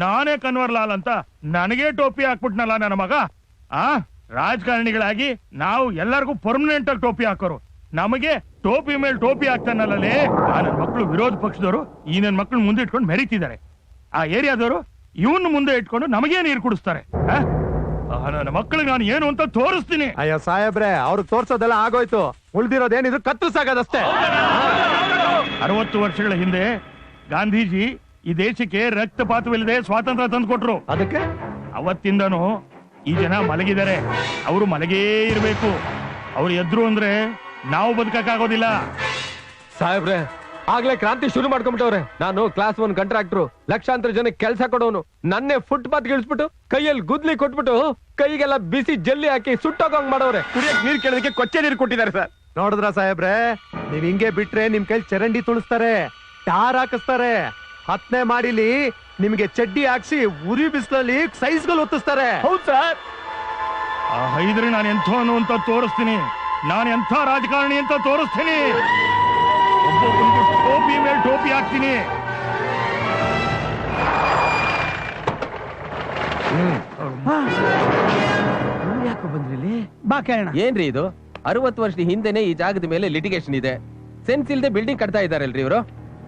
ನಾನೇ ಕನ್ವರ್ಲಾಲ್ ಅಂತ ನನಗೆ ಟೋಪಿ ಹಾಕ್ಬಿಟ್ನಲ್ಲ ನನ್ನ ಮಗ. ರಾಜಕಾರಣಿಗಳಾಗಿ ನಾವು ಎಲ್ಲರಿಗೂ ಪರ್ಮನೆಂಟ್ ಆಗಿ ಟೋಪಿ ಹಾಕೋರು, ನಮಗೆ ಟೋಪಿ ಮೇಲೆ ಟೋಪಿ ಹಾಕ್ತಾನಲ್ಲೇ. ನನ್ನ ಮಕ್ಕಳು ವಿರೋಧ ಪಕ್ಷದವರು ಈ ನನ್ನ ಮಕ್ಕಳು ಮುಂದೆ ಇಟ್ಕೊಂಡು ಮೆರೀತಿದ್ದಾರೆ. ಆ ಏರಿಯಾದವರು ಇವನ್ ಮುಂದೆ ಇಟ್ಕೊಂಡು ನಮಗೇ ನೀರು ಕುಡಿಸ್ತಾರೆ. ನನ್ನ ಮಕ್ಕಳಿಗೆ ನಾನು ಏನು ಅಂತ ತೋರಿಸ್ತೀನಿ. ಅಯ್ಯೋ ಸಾಹೇಬ್ರೆ, ಅವ್ರಿಗೆ ತೋರ್ಸೋದೆಲ್ಲ ಆಗೋಯ್ತು, ಉಳ್ದಿರೋದೇನಿದ್ರು ಕತ್ತು ಸಾಗೋದಷ್ಟೇ. 60 ವರ್ಷಗಳ ಹಿಂದೆ ಗಾಂಧೀಜಿ ಈ ದೇಶಕ್ಕೆ ರಕ್ತಪಾತವಿಲ್ಲದೆ ಸ್ವಾತಂತ್ರ್ಯ ತಂದು ಕೊಟ್ರು. ಅದಕ್ಕೆ ಅವತ್ತಿಂದನೂ ಈ ಜನ ಮಲಗಿದ್ದಾರೆ, ಅವರು ಮಲಗೇ ಇರ್ಬೇಕು. ಅವ್ರು ಎದ್ರು ಅಂದ್ರೆ ನಾವು ಬದುಕಕ್ಕಾಗೋದಿಲ್ಲ. ಸಾಹೇಬ್ರೆ, ಆಗ್ಲೇ ಕ್ರಾಂತಿ ಶುರು ಮಾಡ್ಕೊಂಡ್ಬಿಟ್ಟವ್ರೆ. ನಾನು ಕ್ಲಾಸ್ 1 ಕಾಂಟ್ರಾಕ್ಟ್ರು, ಲಕ್ಷಾಂತರ ಜನಕ್ಕೆ ಕೆಲಸ ಕೊಡೋನು. ನನ್ನೇ ಫುಟ್ಪಾತ್ ಗಿಳಿಸ್ಬಿಟ್ಟು ಕೈಯಲ್ಲಿ ಗುದ್ಲಿ ಕೊಟ್ಬಿಟ್ಟು ಕೈಗೆಲ್ಲ ಬಿಸಿ ಜಲ್ಲಿ ಹಾಕಿ ಸುಟ್ಟೋಗಂಗ್ ಮಾಡವ್ರೆ. ಕುಡಿಯಕ್ ನೀರ್ ಕೇಳೋದಕ್ಕೆ ಕೊಚ್ಚೆ ನೀರು ಕೊಟ್ಟಿದ್ದಾರೆ ಸರ್. ನೋಡಿದ್ರ ಸಾಹೇಬ್ರೆ, ನೀವ್ ಹಿಂಗೆ ಬಿಟ್ರೆ ನಿಮ್ ಕೈಲಿ ಚರಂಡಿ ತುಳಿಸ್ತಾರೆ, ಟಾರ್ ಹಾಕಿಸ್ತಾರೆ. 10ನೇ ಮಾಡಿಲಿ ನಿಮ್ಗೆ ಚಡ್ಡಿ ಹಾಕ್ಸಿ ಉರಿ ಬಿಸಿಲಲ್ಲಿ ಸೈಜ್ಗಳು ಒತ್ತಿಸ್ತಾರೆ. ಹೌದ್ ಸರ್. ಆ ಹೈದ್ರಿ ನಾನು ಎಂಥವನು ಅಂತ ತೋರಿಸ್ತೀನಿ, ನಾನು ಎಂಥ ರಾಜಕಾರಣಿ ಅಂತ ತೋರಿಸ್ತೀನಿ. ಒಬ್ಬೊಬ್ಬನಿಗೂ ಟೋಪಿ ಮೇಲೆ ಟೋಪಿ ಹಾಕ್ತೀನಿ. ಯಾಕೆ ಬಂದ್ರಿ? ಬಾ ಕೇಳೋಣ. ಏನ್ರಿ ಇದು? 60 ವರ್ಷದ ಹಿಂದೆನೆ ಈ ಜಾಗದ ಮೇಲೆ ಲಿಟಿಗೇಷನ್ ಇದೆ. ಸೆನ್ಸ್ ಇಲ್ದೆ ಬಿಲ್ಡಿಂಗ್ ಕಟ್ತಾ ಇದಾರಲ್ರಿ ಇವರು.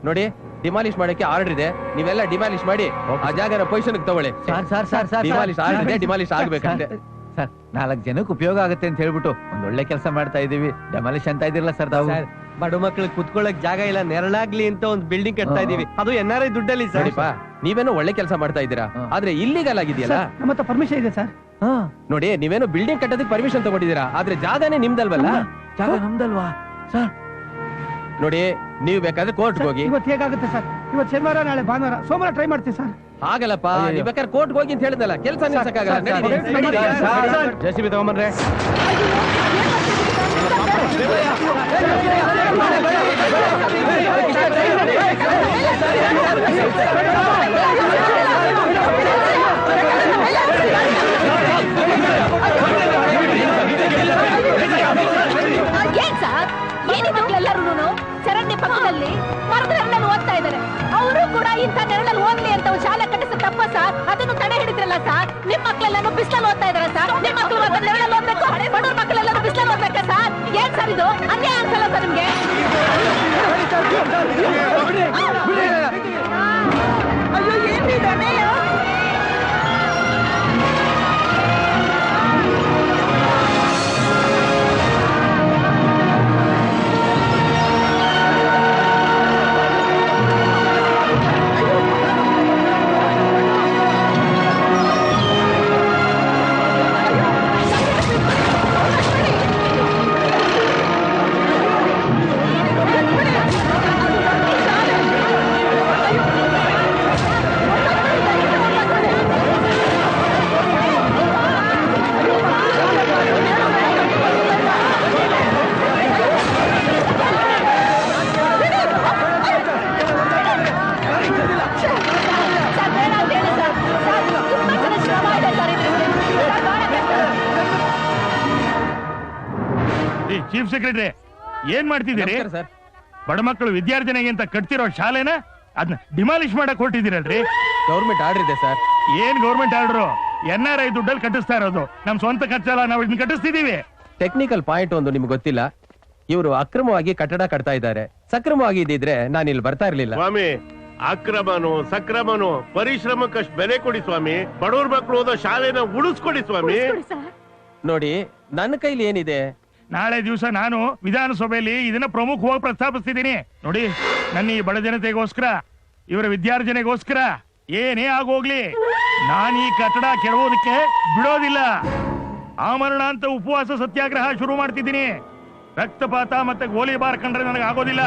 ನೋಡಿ, ಡಿಮಾಲಿಷ್ ಮಾಡಕ್ಕೆ ಆರ್ಡರ್ ಇದೆ, ನೀವೆಲ್ಲ ಡಿಮಾಲಿಷ್ ಮಾಡಿ ಆ ಜಾಗನ ಪೊಸಿಷನ್ ತಗೊಳ್ಳಿ. ಡಿಮಾಲಿಷ್ ಆಗಿದೆ, ಡಿಮಾಲಿಷ್ ಆಗ್ಬೇಕಂತೆ. ಸರ್, 4 ಜನಕ್ಕೆ ಉಪಯೋಗ ಆಗುತ್ತೆ ಅಂತ ಹೇಳ್ಬಿಟ್ಟು ಒಂದೊಳ್ಳೆ ಕೆಲಸ ಮಾಡ್ತಾ ಇದೀವಿ. ಡೆಮಾಲಿಷ್ ಅಂತ ಇದಿರಲ್ಲ ಸರ್. ತಾವು ಬಡ ಮಕ್ಳಿಗೆ ಕುತ್ಕೊಳ್ಳಕ್ ಜಾಗ ಇಲ್ಲ, ನೆರಳಾಗ್ಲಿ ಅಂತ ಒಂದು ಬಿಲ್ಡಿಂಗ್ ಕಟ್ತಾ ಇದೀವಿ. ಅದು NRI ದುಡ್ಡಲ್ಲಿ ಸರ್. ನೀವೇನೋ ಒಳ್ಳೆ ಕೆಲಸ ಮಾಡ್ತಾ ಇದ್ದೀರಾ, ಆದ್ರೆ ಇಲ್ಲಿಗಲ್ ಆಗಿದೆಯಲ್ಲ. ಮತ್ತೆ ಪರ್ಮಿಷನ್ ಇದೆ ಸರ್. ನೋಡಿ, ನೀವೇನೋ ಬಿಲ್ಡಿಂಗ್ ಕಟ್ಟೋದಕ್ಕೆ ಪರ್ಮಿಷನ್ ತಗೊಂಡಿದ್ದೀರಾ, ಆದ್ರೆ ಜಾಗನೇ ನಿಮ್ದಲ್ವಲ್ಲ. ಜಾಗ ನಮ್ದಲ್ವಾ ಸರ್? ನೋಡಿ, ನೀವು ಬೇಕಾದ್ರೆ ಕೋರ್ಟ್ ಹೋಗಿ. ಇವತ್ತು ಹೇಗಾಗುತ್ತೆ ಸರ್? ಇವತ್ತು ಶನಿವಾರ, ನಾಳೆ ಭಾನುವಾರ, ಸೋಮವಾರ ಟ್ರೈ ಮಾಡ್ತೀವಿ ಸರ್. ಆಗಲ್ಲಪ್ಪ, ನೀವ್ ಬೇಕಾದ್ರೆ ಕೋರ್ಟ್ ಹೋಗಿ ಅಂತ ಹೇಳಿದಲ್ಲ, ಕೆಲಸ ನಿಲ್ಸಕ್ಕಾಗಲ್ಲ. JCB ತಗೊಂಬನ್ರೆ. ಏನ್ ಸರ್, ಏನಿ ಮಕ್ಕಳೆಲ್ಲರೂ ಚರಂಡಿ ಪಕ್ಕದಲ್ಲಿ ಮರದ ನೆರಳಲ್ಲಿ ಓದ್ತಾ ಇದ್ದಾರೆ. ಅವರು ಕೂಡ ಇಂಥ ನೆರಳಲ್ಲಿ ಓದ್ಲಿ ಅಂತ ಒಂದು ಶಾಲೆ ಕಟ್ಟಿಸ ತಪ್ಪ ಸರ್? ಅದನ್ನು ತಡೆ ಹಿಡಿದ್ರಲ್ಲ ಸರ್. ನಿಮ್ ಮಕ್ಕಳೆಲ್ಲರೂ ಬಿಸಿಲಲ್ಲಿ ಓದ್ತಾ ಇದಾರೆ ಸರ್. ನಿಮ್ ಮಕ್ಕಳು ನೆರಳಲ್ಲಿ ಓದ್ಬೇಕು, ಬಡವ್ರ ಮಕ್ಕಳೆಲ್ಲರೂ ಬಿಸಿಲಲ್ಲಿ ಓದ್ಬೇಕಾ ಸರ್? ಏನ್ ಸರ್ ಇದು? ಅನ್ಯಾಯ ಅನ್ಸಲ್ಲ ಸರ್ ನಿಮ್ಗೆ? ಅಯ್ಯೋ, ಏನಿದೆ? ಚೀಫ್ ಸೆಕ್ರೆಟರಿ, ಏನ್ ಮಾಡ್ತಿದ್ದೀರಿ? ಬಡ ಮಕ್ಕಳು ವಿದ್ಯಾರ್ಥಿನಿಗೆ ಅಂತ ಕಟ್ತಿರೋ ಶಾಲೆನ ಅದನ್ನ ಡಿಮಾಲಿಷ್ ಮಾಡಕ್ ಹೊರಟಿದ್ದೀರಲ್ರಿ? ಗೌರ್ಮೆಂಟ್ ಆರ್ಡರ್ ಇದೆ ಸರ್. ಏನ್ ಗೌರ್ಮೆಂಟ್ ಆರ್ಡರ್? NRI ದುಡ್ಡಲ್ಲಿ ಕಟ್ಟಿಸ್ತಾ ಇರೋದು, ನಮ್ ಸ್ವಂತ ಖರ್ಚಲ್ಲ, ನಾವು ಇದನ್ನ ಕಟ್ಟಿಸ್ತಿದೀವಿ. ಟೆಕ್ನಿಕಲ್ ಪಾಯಿಂಟ್ ಒಂದು ನಿಮ್ಗೆ ಗೊತ್ತಿಲ್ಲ. ಇವರು ಅಕ್ರಮವಾಗಿ ಕಟ್ಟಡ ಕಟ್ತಾ ಇದ್ದಾರೆ. ಸಕ್ರಮವಾಗಿ ಇದ್ದಿದ್ರೆ ನಾನು ಇಲ್ಲಿ ಬರ್ತಾ ಇರ್ಲಿಲ್ಲ. ಸ್ವಾಮಿ, ಅಕ್ರಮನು ಸಕ್ರಮನು ಪರಿಶ್ರಮಕ್ಕಷ್ಟು ಬೆಲೆ ಕೊಡಿ ಸ್ವಾಮಿ. ಬಡವ್ರ ಮಕ್ಕಳು ಓದೋ ಶಾಲೆನ ಉಳಿಸ್ಕೊಡಿ ಸ್ವಾಮಿ. ನೋಡಿ, ನನ್ನ ಕೈಲಿ ಏನಿದೆ, ನಾಳೆ ದಿವಸ ನಾನು ವಿಧಾನಸಭೆಯಲ್ಲಿ ಇದನ್ನ ಪ್ರಮುಖವಾಗಿ ಪ್ರಸ್ತಾಪಿಸ್ತಿದ್ದೀನಿ. ನೋಡಿ, ನನ್ನ ಈ ಬಡ ಜನತೆಗೋಸ್ಕರ, ಇವರ ವಿದ್ಯಾರ್ಜನೆಗೋಸ್ಕರ ಏನೇ ಆಗೋಗ್ಲಿ, ನಾನು ಈ ಕಟ್ಟಡ ಕೆಡವೋದಕ್ಕೆ ಬಿಡೋದಿಲ್ಲ. ಆಮರಣ ಅಂತ ಉಪವಾಸ ಸತ್ಯಾಗ್ರಹ ಶುರು ಮಾಡ್ತಿದ್ದೀನಿ. ರಕ್ತಪಾತ ಮತ್ತೆ ಗೋಲಿಬಾರ್ ಕಂಡ್ರೆ ನನಗೆ ಆಗೋದಿಲ್ಲ.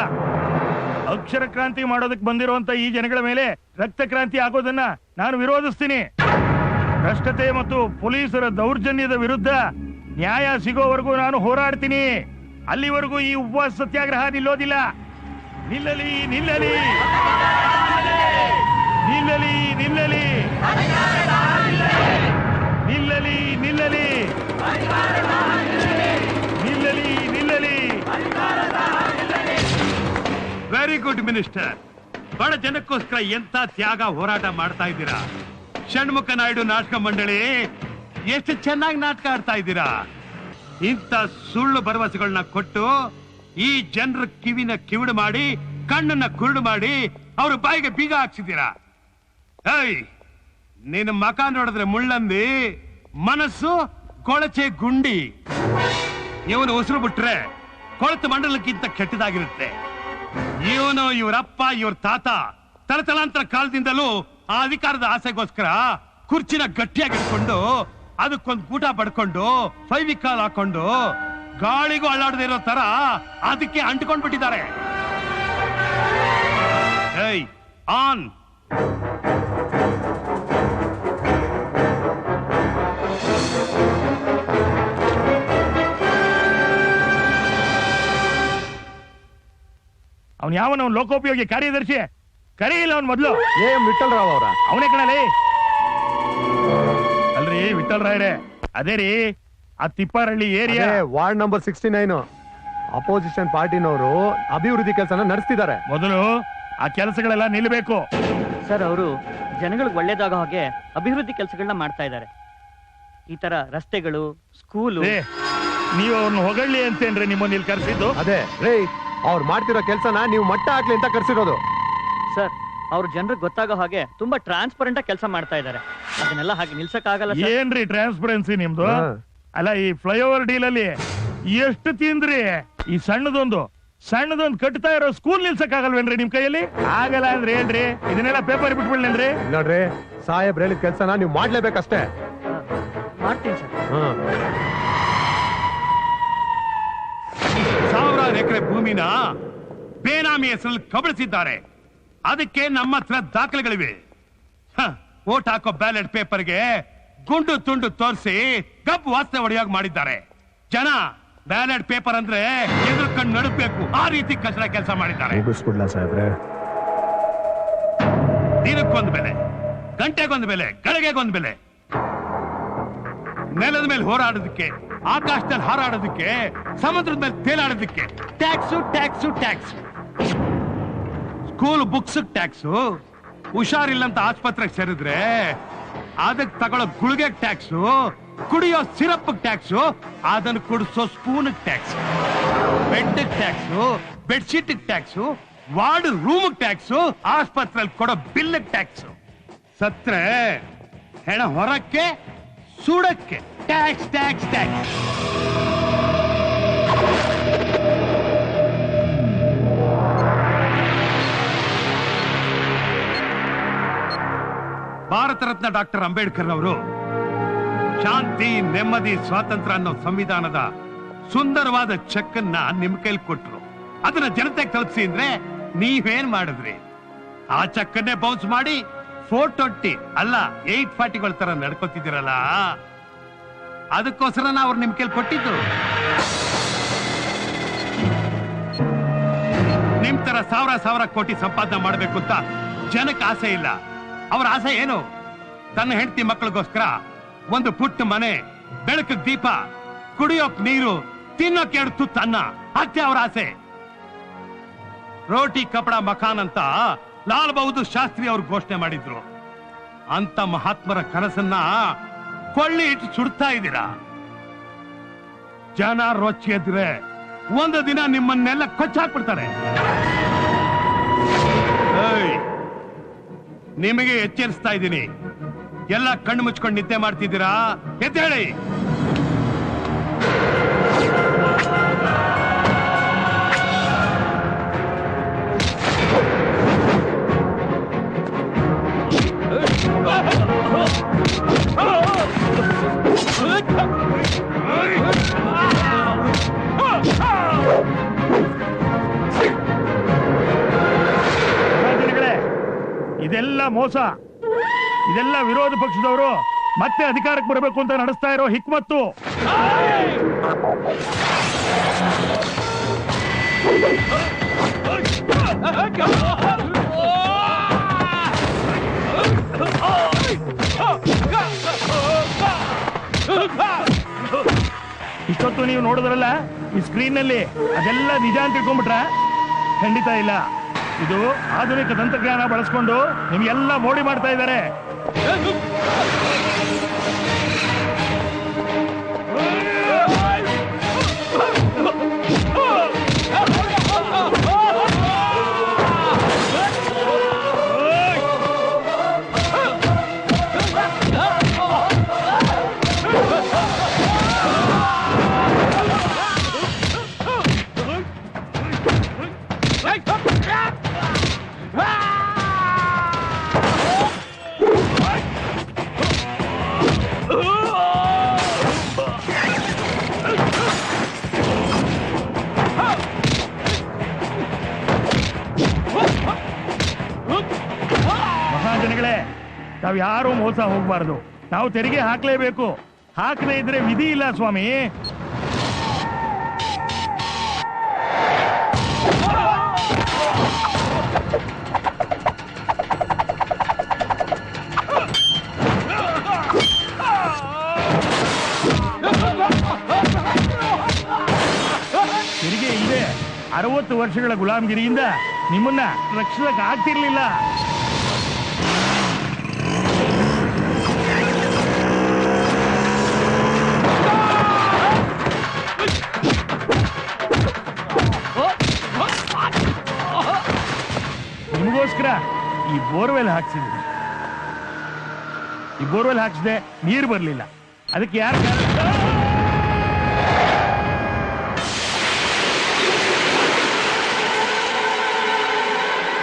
ಅಕ್ಷರ ಕ್ರಾಂತಿ ಮಾಡೋದಕ್ಕೆ ಬಂದಿರುವಂತ ಈ ಜನಗಳ ಮೇಲೆ ರಕ್ತ ಕ್ರಾಂತಿ ಆಗೋದನ್ನ ನಾನು ವಿರೋಧಿಸ್ತೀನಿ. ಭ್ರಷ್ಟತೆ ಮತ್ತು ಪೊಲೀಸರ ದೌರ್ಜನ್ಯದ ವಿರುದ್ಧ ನ್ಯಾಯ ಸಿಗೋವರೆಗೂ ನಾನು ಹೋರಾಡ್ತೀನಿ. ಅಲ್ಲಿವರೆಗೂ ಈ ಉಪವಾಸ ಸತ್ಯಾಗ್ರಹ ನಿಲ್ಲೋದಿಲ್ಲ. ನಿಲ್ಲಲಿ ನಿಲ್ಲಲಿ ನಿಲ್ಲಲಿ ನಿಲ್ಲಲಿ ನಿಲ್ಲಲಿ ನಿಲ್ಲಲಿ ನಿಲ್ಲಲಿ ನಿಲ್ಲಲಿ. Very good minister. ಬಡ ಜನಕ್ಕೋಸ್ಕರ ಎಂತ ತ್ಯಾಗ ಹೋರಾಟ ಮಾಡ್ತಾ ಇದ್ದೀರಾ. ಷಣ್ಮುಖ ನಾಯ್ಡು ನಾಟಕ ಮಂಡಳಿ ಎಷ್ಟು ಚೆನ್ನಾಗಿ ನಾಟಕ ಆಡ್ತಾ ಇದ್ದೀರಾ. ಇಂಥ ಸುಳ್ಳು ಭರವಸೆಗಳನ್ನ ಕೊಟ್ಟು ಈ ಜನರ ಕಿವಿನ ಕಿವಿಡು ಮಾಡಿ ಕಣ್ಣನ್ನ ಕುರುಡು ಮಾಡಿ ಅವ್ರ ಬಾಯಿಗೆ ಬೀಗ ಹಾಕ್ಸಿದ್ದೀರಾ. ಏಯ್, ನಿನ್ನ ಮಕ ನೋಡಿದ್ರೆ ಮುಳ್ಳಂದಿ, ಮನಸ್ಸು ಕೊಳಚೆ ಗುಂಡಿ. ಇವನು ಉಸಿರು ಬಿಟ್ರೆ ಕೊಳತು ಮಂಡಲಕ್ಕಿಂತ ಕೆಟ್ಟದಾಗಿರುತ್ತೆ. ಇವನು, ಇವರಪ್ಪ, ಇವ್ರ ತಾತ ತಲತಲಾಂತರ ಕಾಲದಿಂದಲೂ ಆ ಅಧಿಕಾರದ ಆಸೆಗೋಸ್ಕರ ಕುರ್ಚಿನ ಗಟ್ಟಿಯಾಗಿಟ್ಕೊಂಡು ಅದಕ್ಕೊಂದು ಗೂಟ ಪಡ್ಕೊಂಡು ಫೈವಿಕಾಲ್ ಹಾಕೊಂಡು ಗಾಳಿಗೂ ಅಳ್ಳಾಡದೇ ಇರೋ ತರ ಅದಕ್ಕೆ ಅಂಟ್ಕೊಂಡ್ಬಿಟ್ಟಿದ್ದಾರೆ. ಏಯ್, ಆನ್. ಅವನ್ ಯಾವನ ಅವ್ನು ಲೋಕೋಪಯೋಗಿ ಕಾರ್ಯದರ್ಶಿ ಕರೆಯಿಲ್ಲ ಅವ್ನ್ ಮೊದ್ಲು. ವಿಠಲ್ ರಾವ್ ಅವರ ಅವನೇ ಕಣಲಿ. ಅಲ್ರಿ ವಿಠಲ್ ರಾಯ್ರೆ, ಅದೇ ರೀ ಆ Tipparalli area ward number 69 opposition ಪಾರ್ಟಿನವರು ಅಭಿವೃದ್ಧಿ ಕೆಲಸನ ನಡೆಸ್ತಿದ್ದಾರೆ. ಮೊದಲು ಆ ಕೆಲಸಗಳೆಲ್ಲ ನಿಲ್ಬೇಕು. ಸರ್, ಅವರು ಜನಗಳಿಗೆ ಒಳ್ಳೇದಾಗ ಹಾಗೆ ಅಭಿವೃದ್ಧಿ ಕೆಲಸಗಳನ್ನ ಮಾಡ್ತಾ ಇದ್ದಾರೆ. ಈ ತರ ರಸ್ತೆಗಳು, ಸ್ಕೂಲು. ನೀವು ಅವ್ರನ್ನ ಹೊಗಳ್ಳಿ ಅಂತೇನ್ರಿ ನಿಮ್ಮನ್ನ ಇಲ್ಲಿ ಕರೆಸಿದ್ದು? ಅದೇ ರೇ, ಅವ್ರು ಮಾಡ್ತಿರೋ ಕೆಲಸನ ನೀವು ಮಟ್ಟ ಹಾಕ್ಲಿ ಅಂತ ಕರ್ಸಿರೋದು. ಸರ್, ಅವ್ರ ಜನರಿಗೆ ಗೊತ್ತಾಗೋ ಹಾಗೆ ತುಂಬಾ ಟ್ರಾನ್ಸ್ಪರೆಂಟ್ ಆಗಿ ಕೆಲಸ ಮಾಡ್ತಾ ಇದ್ದಾರೆ. ಅದನ್ನೆಲ್ಲ ಹಾಗೆ ನಿಲ್ಸಕ್ ಆಗಲ್ಲ. ಏನ್ರಿ ಟ್ರಾನ್ಸ್ಪರೆನ್ಸಿ ನಿಮ್ದು? ಅಲ್ಲ, ಈ ಫ್ಲೈಓವರ್ ಡೀಲ್ ಅಲ್ಲಿ ಎಷ್ಟು ತಿಂದ್ರಿ? ಈ ಸಣ್ಣದೊಂದು ಕಟ್ತಾ ಇರೋ ಸ್ಕೂಲ್ ನಿಲ್ಸಕ್ ಆಗಲ್ವೇನ್ರಿ ನಿಮ್ ಕೈಯಲ್ಲಿ? ಆಗಲ್ಲ ಅಂದ್ರೆ ಹೇಳ್ರಿ, ಇದನ್ನೆಲ್ಲ ಪೇಪರ್ ಬಿಟ್ಬಿಡ್ಲೇನ್ರಿ? ನೋಡ್ರಿ, ಸಾಹೇಬ್ರು ಹೇಳಿದ ಕೆಲಸನ ನೀವು ಮಾಡ್ಲೇಬೇಕಷ್ಟೇ. ಮಾಡ್ತೀನಿ ಸರ್. ಸಾವಿರಾರು ಎಕರೆ ಭೂಮಿನ ಬೇನಾಮಿ ಹೆಸರಲ್ಲಿ ಕಬಳಿಸಿದ್ದಾರೆ. ಅದಕ್ಕೆ ನಮ್ಮ ಹತ್ರ ದಾಖಲೆಗಳಿವೆ. ವೋಟ್ ಹಾಕೋ ಬ್ಯಾಲೆಟ್ ಪೇಪರ್ಗೆ ಗುಂಡು ತುಂಡು ತೋರಿಸಿ ಕಬ್ಬು ವಾಸನೆ ಹೊಡೆಯಾಗಿ ಮಾಡಿದ್ದಾರೆ. ಜನ ಬ್ಯಾಲೆಟ್ ಪೇಪರ್ ಅಂದ್ರೆ ಎದುರ್ಕೊಂಡು ನಡಬೇಕು, ಆ ರೀತಿ ಕಚಡ ಕೆಲಸ ಮಾಡಿದ್ದಾರೆ. ದಿನಕ್ಕೊಂದು ಬೆಲೆ, ಗಂಟೆಗೊಂದು ಬೆಲೆ, ಗಳಿಗೆಗೊಂದು ಬೆಲೆ. ನೆಲದ ಮೇಲೆ ಹೋರಾಡೋದಕ್ಕೆ, ಆಕಾಶದಲ್ಲಿ ಹಾರಾಡೋದಕ್ಕೆ, ಸಮುದ್ರದ ಮೇಲೆ ತೇಲಾಡೋದಕ್ಕೆ tax tax tax. School books tax, ಹುಷಾರಿಲ್ಲಂತ ಆಸ್ಪತ್ರೆಗೆ ಸೇರಿದ್ರೆ ಅದಕ್ಕೆ ತಗೊಳ್ಳೋ ಗುಳಿಗೆ ಟ್ಯಾಕ್ಸು, ಕುಡಿಯೋ ಸಿರಪ್ ಟ್ಯಾಕ್ಸು, ಅದನ್ನು ಕುಡಿಸೋ spoon tax, bed tax, bedsheet tax, ward room tax, ಆಸ್ಪತ್ರೆಯಲ್ಲಿ ಕೊಡೋ ಬಿಲ್ ಟ್ಯಾಕ್ಸು. ಸತ್ರೆ ಹೆಣ ಹೊರಕ್ಕೆ, ಸುಡಕ್ಕೆ tax tax tax. Bharat Ratna doctor Ambedkar ಅವರು ಶಾಂತಿ, ನೆಮ್ಮದಿ, ಸ್ವಾತಂತ್ರ್ಯ ಅನ್ನೋ ಸಂವಿಧಾನದ ಸುಂದರವಾದ ಚೆಕ್ ಅನ್ನ ನಿಮ್ ಕೈಲಿ ಕೊಟ್ರು. ಅದನ್ನ ಜನತೆಗೆ ತಲುಪಿಸಿ ಅಂದ್ರೆ ನೀವೇನ್ ಮಾಡಿದ್ರಿ? ಆ ಚೆಕ್ ಅನ್ನೇ ಬೌನ್ಸ್ ಮಾಡಿ 420 ಅಲ್ಲ 840ಗಳ ತರ ನಡ್ಕೊತಿದ್ದೀರಲ್ಲ. ಅದಕ್ಕೋಸ್ಕರ ಅವ್ರು ನಿಮ್ ಕೈಲಿ ಕೊಟ್ಟಿದ್ದು. ನಿಮ್ ತರ ಸಾವಿರ ಕೋಟಿ ಸಂಪಾದನೆ ಮಾಡ್ಬೇಕು ಅಂತ ಜನಕ್ಕೆ ಆಸೆ ಇಲ್ಲ. ಅವ್ರ ಆಸೆ ಏನು? ತನ್ನ ಹೆಂಡತಿ ಮಕ್ಕಳಿಗೋಸ್ಕರ ಒಂದು ಪುಟ್ಟ ಮನೆ, ಬೆಳಕಿಗೆ ದೀಪ, ಕುಡಿಯೋಕ್ ನೀರು, ತಿನ್ನೋಕೆ 2 ತುತ್ತು ಅನ್ನ, ಅಷ್ಟೇ ಅವ್ರ ಆಸೆ. ರೋಟಿ ಕಪಡ ಮಕಾನ್ ಅಂತ ಲಾಲ್ ಬಹದ್ದೂರ್ ಶಾಸ್ತ್ರಿ ಅವ್ರು ಘೋಷಣೆ ಮಾಡಿದ್ರು. ಅಂತ ಮಹಾತ್ಮರ ಕನಸನ್ನ ಕೊಳ್ಳಿ ಇಟ್ಟು ಸುಡ್ತಾ ಇದ್ದೀರಾ. ಜನ ರೊಚ್ಚಿದ್ರೆ ಒಂದು ದಿನ ನಿಮ್ಮನ್ನೆಲ್ಲ ಕೊಚ್ಚಾಕ್ಬಿಡ್ತಾರೆ. ನಿಮಗೆ ಎಚ್ಚರಿಸ್ತಾ ಇದ್ದೀನಿ, ಎಲ್ಲ ಕಣ್ಣು ಮುಚ್ಕೊಂಡು ನಿದ್ದೆ ಮಾಡ್ತಿದ್ದೀರಾ? ಎದ್ದೇಳಿ. ಇದೆಲ್ಲ ಮೋಸ, ಇದೆಲ್ಲ ವಿರೋಧ ಪಕ್ಷದವರು ಮತ್ತೆ ಅಧಿಕಾರಕ್ಕೆ ಬರಬೇಕು ಅಂತ ನಡೆಸ್ತಾ ಇರೋ ಹಿಕ್ಮತ್ತು. ಇಷ್ಟೊತ್ತು ನೀವು ನೋಡಿದ್ರಲ್ಲ ಈ ಸ್ಕ್ರೀನ್ ನಲ್ಲಿ, ಅದೆಲ್ಲ ನಿಜ ಅಂತ ತಿಳ್ಕೊಂಡ್ಬಿಟ್ರ? ಖಂಡಿತ ಇಲ್ಲ. ಇದು ಆಧುನಿಕ ತಂತ್ರಜ್ಞಾನ ಬಳಸ್ಕೊಂಡು ನಿಮ್ಗೆಲ್ಲ ಮೋಡಿ ಮಾಡ್ತಾ ಇದ್ದಾರೆ. ಮಹಾಜನಗಳೇ, ನಾವ್ ಯಾರು ಮೋಸ ಹೋಗ್ಬಾರ್ದು. ನಾವು ತೆರಿಗೆ ಹಾಕ್ಲೇಬೇಕು. ಹಾಕದೇ ಇದ್ರೆ ವಿಧಿ ಇಲ್ಲ ಸ್ವಾಮಿ. ತೆರಿಗೆ ಇದೆ. 60 ವರ್ಷಗಳ ಗುಲಾಮಗಿರಿಯಿಂದ ನಿಮ್ಮನ್ನ ರಕ್ಷಿಸಕ್ ಆಗ್ತಿರ್ಲಿಲ್ಲ. ನಿಮಗೋಸ್ಕರ ಈ ಬೋರ್ವೆಲ್ ಹಾಕ್ಸಿದ್ದೀನಿ. ಈ ಬೋರ್ವೆಲ್ ಹಾಕ್ಸಿದೆ, ನೀರು ಬರ್ಲಿಲ್ಲ. ಅದಕ್ಕೆ ಯಾರು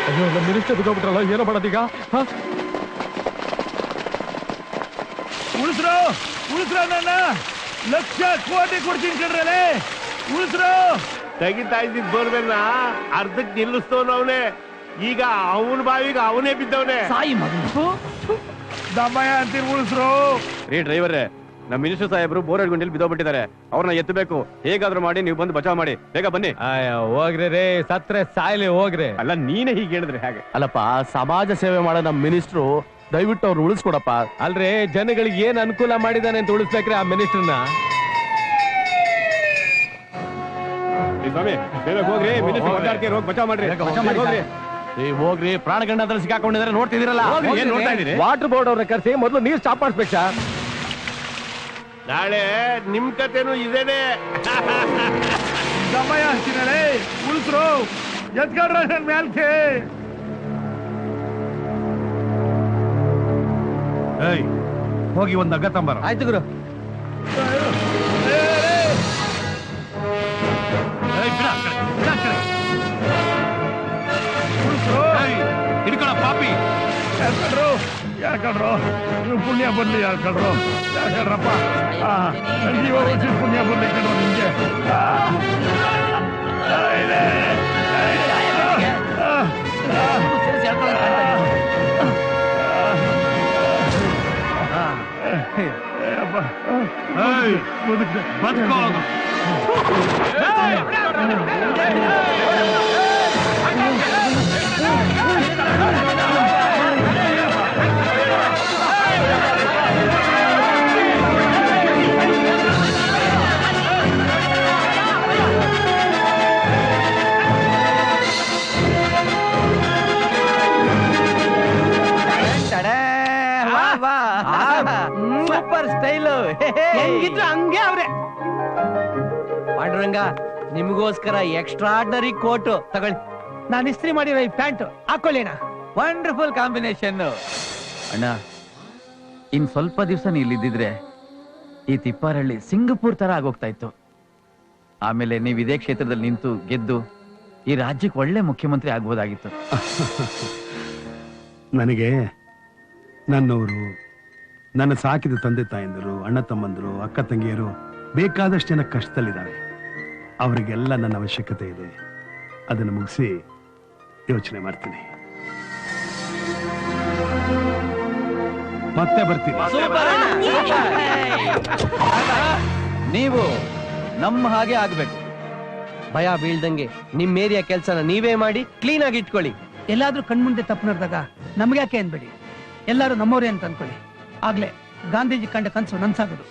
ಅಯ್ಯೋ, ನಮ್ಮ ಮಿನಿಸ್ಟರ್ ಬಿದ್ದೋಗ್ಬಿಟ್ರಲ್ಲ, ಏನೋ ಮಾಡೋದೀಗ? ಉಳಿಸ್ರೋ ನನ್ನ ಲಕ್ಷ ಕೋಟಿ ಕೊಡ್ತೀನಿ ಕಣ್ರಲೆ. ಉಳಿಸ್ರೋ. ತೆಗಿತಾ ಇದ್ದಿದ್ ಬೋರ್ವೆಲ್ನ ಅರ್ಧಕ್ಕೆ ನಿಲ್ಲಿಸ್ತವನು ಅವನೇ. ಈಗ ಅವನ ಬಾವಿಗೆ ಅವನೇ ಬಿದ್ದವನೇ. ದಮ್ಮಯ್ಯ ಅಂತೀರಿ. ಉಳಿಸ್ರೋ. ರೀ ಡ್ರೈವರೇ, ನಮ್ಮ ಮಿನಿಸ್ಟರ್ ಸಾಹೇಬ್ರು ಬೋರ್ ಗುಂಡಿಲಿ ಬಿದ್ದೋಗ್ಬಿಟ್ಟಿದ್ದಾರೆ. ಅವ್ರನ್ನ ಎತ್ತಬೇಕು. ಹೇಗಾದ್ರೂ ಮಾಡಿ ನೀವು ಬಂದು ಬಚಾವ್ ಮಾಡಿ. ಬೇಗ ಬನ್ನಿ. ಹೋಗ್ರಿ ರೇ, ಸತ್ರೆ ಸಾಯ್ಲಿ ಹೋಗ್ರಿ. ಅಲ್ಲ, ನೀನೇ ಹೀಗೆ ಹೇಳಿದ್ರೆ ಹೇಗೆ? ಅಲ್ಲಪ್ಪ, ಸಮಾಜ ಸೇವೆ ಮಾಡೋ ನಮ್ಮ ಮಿನಿಸ್ಟ್ರು, ದಯವಿಟ್ಟು ಅವ್ರು ಉಳಿಸ್ಕೊಡಪ್ಪ. ಅಲ್ರಿ, ಜನಗಳಿಗೆ ಏನ್ ಅನುಕೂಲ ಮಾಡಿದಾನೆ ಅಂತ ಉಳಿಸ್ಬೇಕ್ರಿ ಆ ಮಿನಿಸ್ಟರ್ನ. ಸ್ವಾಮಿ, ಬೇಗ ಹೋಗ್ರಿ. ಮಿನಿಸ್ಟರ್ ಹೋಗಿ ಬಚಾವ್ ಮಾಡ್ರಿ. ಹೋಗ್ರಿ. ಹೋಗ್ರಿ, ಪ್ರಾಣಗಂಡದಲ್ಲಿ ಸಿಕ್ಕಾಕೊಂಡಿದ್ದಾರೆ, ನೋಡ್ತಿದ್ದೀರಲ್ಲ. ಏನ್ ನೋಡ್ತಾ ಇದೀರಿ? ವಾಟರ್ ಬೋರ್ಡ್ ಅವ್ರನ್ನ ಕರೆಸಿ ಮೊದಲು ನೀರ್ ಸ್ಟಾಪ್ ಮಾಡಿಸ್ಬೇಕು ಸರ್. ನಾಳೆ ನಿಮ್ ಕತೆನೂ ಇದೇನೆ. ದಮ್ಮಯ್ಯ ಅಂತೀನಳೆ. ಉಳಿಸ್ರೋ. ಎತ್ಕೊಂಡ್ರ ನನ್ ಮ್ಯಾಲ್ಕೆ. ಹೋಗಿ ಒಂದ್ ಹಗ್ಗ ತಂಬಾರ. ಆಯ್ತು ಗುರು. ಹಿಡ್ಕೊಳ ಪಾಪಿ. ಯಾಕಂಡ್ರು ನೀವು ಪುಣ್ಯ ಬರ್ಲಿ. ಯಾಕಂಡ್ರು ಯಾಕಂಡ್ರಪ್ಪ. ಜೀವ ಉಳಿಸಿ ಪುಣ್ಯ ಬರ್ಲಿ ಕಣ್ರು ನಿಮ್ಗೆ. ಬದುಕೋ. Super style. ಹೆಂಗಿದ್ರು ಹಂಗೆ ಅವ್ರೆ. ಪಾಂಡುರಂಗ, ನಿಮಗೋಸ್ಕರ ಎಕ್ಸ್ಟ್ರಾರ್ಡನರಿ ಕೋಟು ತಗೊಳ್ಳಿ. ನಾನು ಇಸ್ತ್ರಿ ಮಾಡಿರೋ ಈ ಪ್ಯಾಂಟ್ ಹಾಕೊಳ್ಳೇನ. Wonderful combination. ಅಣ್ಣ, ಇನ್ ಸ್ವಲ್ಪ ದಿವಸ ನೀ ಇಲ್ಲಿದ್ದಿದ್ರೆ ಈ ತಿಪ್ಪಾರಳ್ಳಿ ಸಿಂಗಪೂರ್ ತರ ಆಗೋಗ್ತಾ ಇತ್ತು. ಆಮೇಲೆ ನೀವು ಇದೇ ಕ್ಷೇತ್ರದಲ್ಲಿ ನಿಂತು ಗೆದ್ದು ಈ ರಾಜ್ಯಕ್ಕೆ ಒಳ್ಳೆ ಮುಖ್ಯಮಂತ್ರಿ ಆಗ್ಬೋದಾಗಿತ್ತು. ನನಗೆ ನನ್ನವರು, ನನ್ನ ಸಾಕಿದ ತಂದೆ ತಾಯಂದಿರು, ಅಣ್ಣ ತಮ್ಮಂದರು, ಅಕ್ಕ ತಂಗಿಯರು ಬೇಕಾದಷ್ಟು ಜನ ಕಷ್ಟದಲ್ಲಿದ್ದಾರೆ. ಅವರಿಗೆಲ್ಲ ನನ್ನ ಅವಶ್ಯಕತೆ ಇದೆ. ಅದನ್ನು ಮುಗಿಸಿ ಯೋಚನೆ ಮಾಡ್ತೀನಿ. ಮತ್ತೆ ಬರ್ತೀನಿ. ನೀವು ನಮ್ಮ ಹಾಗೆ ಆಗ್ಬೇಕು. ಭಯ ಬೀಳ್ದಂಗೆ ನಿಮ್ ಏರಿಯಾ ಕೆಲ್ಸನ ನೀವೇ ಮಾಡಿ ಕ್ಲೀನ್ ಆಗಿ ಇಟ್ಕೊಳ್ಳಿ. ಎಲ್ಲಾದ್ರೂ ಕಣ್ಮುಂದೆ ತಪ್ಪು ನಡೆದಾಗ ನಮ್ಗೆ ಯಾಕೆ ಅನ್ಬೇಡಿ. ಎಲ್ಲಾರು ನಮ್ಮವ್ರೆ ಅಂತ ಅನ್ಕೊಳ್ಳಿ. ಆಗ್ಲೇ ಗಾಂಧೀಜಿ ಕಂಡ ಕನಸು ನನ್ಸಾಗೋದು.